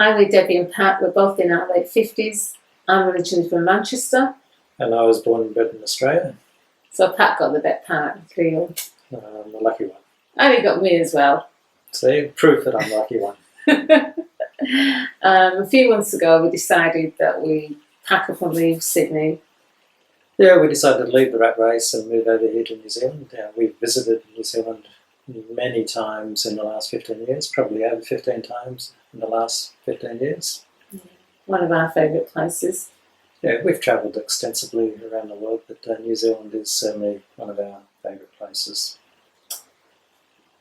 Hi, we're Debbie and Pat. We're both in our late 50s. I'm originally from Manchester. And I was born and bred in Australia. So Pat got the best part, Cleo. I'm the lucky one. And he got me as well. See, proof that I'm the lucky one. A few months ago, we decided that we pack up and leave Sydney. Yeah, we decided to leave the rat race and move over here to New Zealand. We've visited New Zealand many times in the last 15 years, probably over 15 times in the last 15 years. One of our favourite places. Yeah, we've travelled extensively around the world, but New Zealand is certainly one of our favourite places.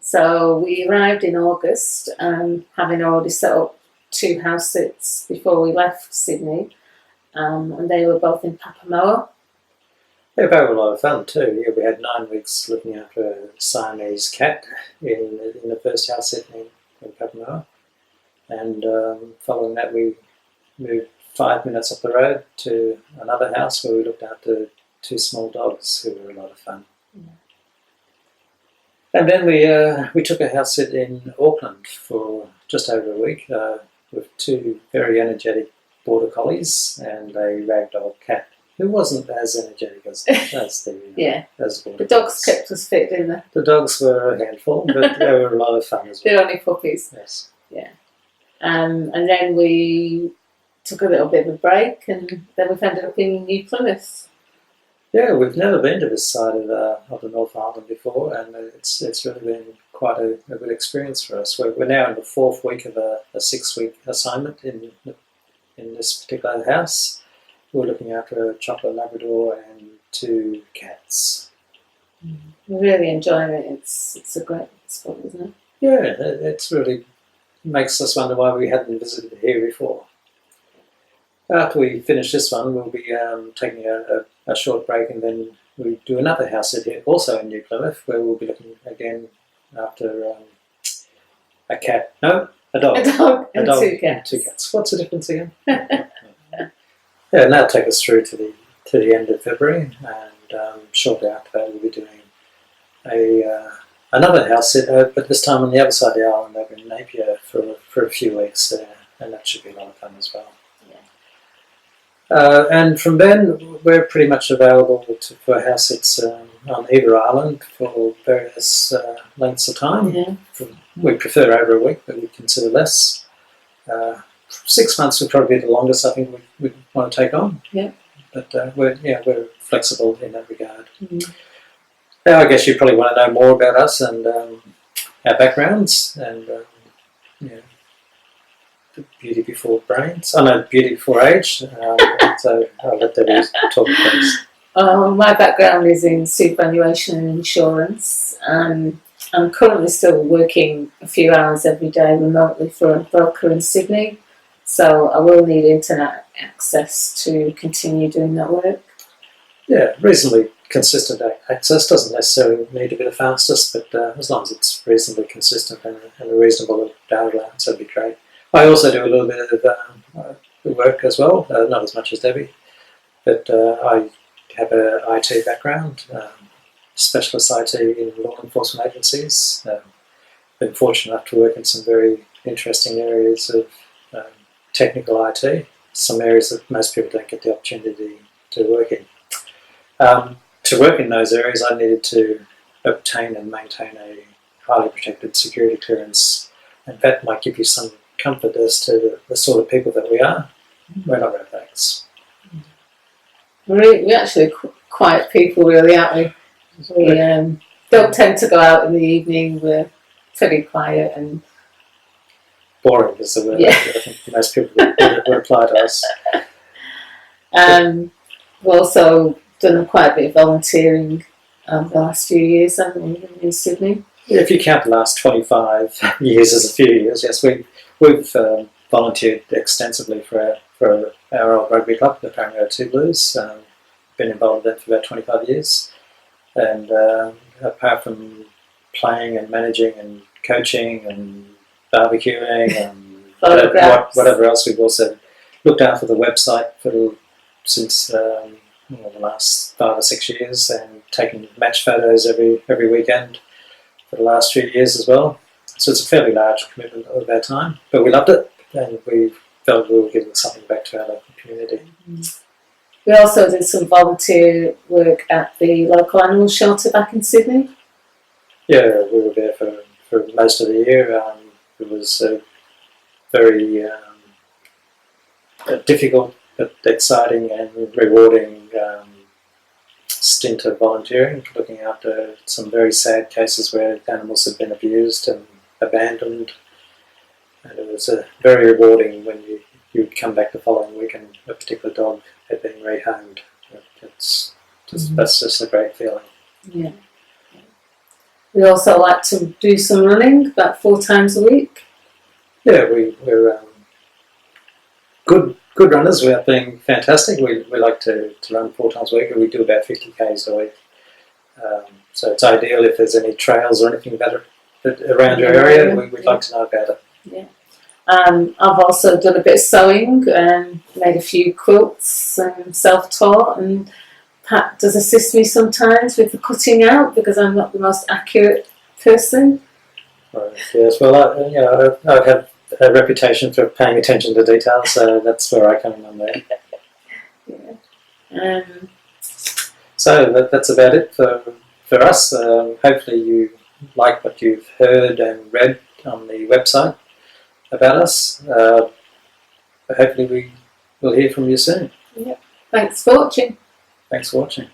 So we arrived in August, having already set up 2 house sits before we left Sydney, and they were both in Papamoa. Yeah, they were a lot of fun too. Yeah, we had 9 weeks looking after a Siamese cat in the first house sit in Papamoa, and following that we moved 5 minutes up the road to another house where we looked after 2 small dogs who were a lot of fun. Yeah. And then we took a house sit in Auckland for just over a week with 2 very energetic border collies and a ragdoll cat who wasn't as energetic as the Yeah. as the border The dogs collies. kept us fit, didn't they? The dogs were a handful, but they were a lot of fun as well. They're only puppies. Yes. Yeah. And then we took a little bit of a break, and then we've ended up in New Plymouth. Yeah, we've never been to this side of the North Island before, and it's really been quite a good experience for us. We're now in the 4th week of a 6-week assignment in this particular house. We're looking after a chocolate Labrador and 2 cats. We're really enjoying it. It's a great spot, isn't it? Yeah, it's really makes us wonder why we hadn't visited here before. After we finish this one, we'll be taking a short break, and then we do another house sit here, also in New Plymouth, where we'll be looking again after a cat. No, a dog. A dog and a dog 2 cats. And 2 cats. What's the difference again? Yeah, and that'll take us through to the end of February, and shortly after that we'll be doing another house sit, but this time on the other side of the island, over in Napier, for a few weeks there, and that should be a lot of fun as well. And from then, we're pretty much available for house sits on either island for various lengths of time. Yeah. We prefer over a week, but we consider less. 6 months would probably be the longest I think we want to take on. Yeah. But we're flexible in that regard. Mm-hmm. Now, I guess you probably want to know more about us and our backgrounds and beauty before brains. I know beauty before age. So I'll let Debbie talk first. My background is in superannuation and insurance. I'm currently still working a few hours every day remotely for a broker in Sydney, so I will need internet access to continue doing that work. Yeah, reasonably consistent access. Doesn't necessarily need to be the fastest, but as long as it's reasonably consistent and a reasonable data allowance, that'd be great. I also do a little bit of work as well, not as much as Debbie, but I have an IT background, specialist IT in law enforcement agencies. Been fortunate enough to work in some very interesting areas of technical IT, some areas that most people don't get the opportunity to work in. To work in those areas, I needed to obtain and maintain a highly protected security clearance, and that might give you some comfort as to the sort of people that we are. We're not redbacks. We're actually quiet people, really, aren't we? We don't tend to go out in the evening. We're pretty quiet and boring is the word. Yeah. I think most people would apply to us. We've also done quite a bit of volunteering the last few years, haven't we, in Sydney? Yeah, if you count the last 25 years as a few years, yes, we've volunteered extensively for our old rugby club, the Parramatta Two Blues. Been involved in that for about 25 years. And apart from playing and managing and coaching and barbecuing and whatever else, we've also looked after the website since the last 5 or 6 years, and taken match photos every weekend for the last few years as well. So it's a fairly large commitment of our time, but we loved it. and we felt we were giving something back to our local community. We also did some volunteer work at the local animal shelter back in Sydney. Yeah, we were there for most of the year. It was a very difficult but exciting and rewarding stint of volunteering, looking after some very sad cases where animals had been abused and abandoned. And it was very rewarding when you'd come back the following week and a particular dog had been rehomed. That's just a great feeling. Yeah. We also like to do some running, about 4 times a week. Yeah, we're good runners without being fantastic. We like to run 4 times a week, and we do about 50 k's a week. So it's ideal if there's any trails or anything better around your area. We'd like to know about it. Yeah. I've also done a bit of sewing and made a few quilts and self-taught, and Pat does assist me sometimes with the cutting out because I'm not the most accurate person. Right, yes, well, I have a reputation for paying attention to detail, so that's where I come in on there. Yeah. So that's about it for us. Hopefully you like what you've heard and read on the website about us. Hopefully we will hear from you soon. Yeah. Thanks for watching. Thanks for watching.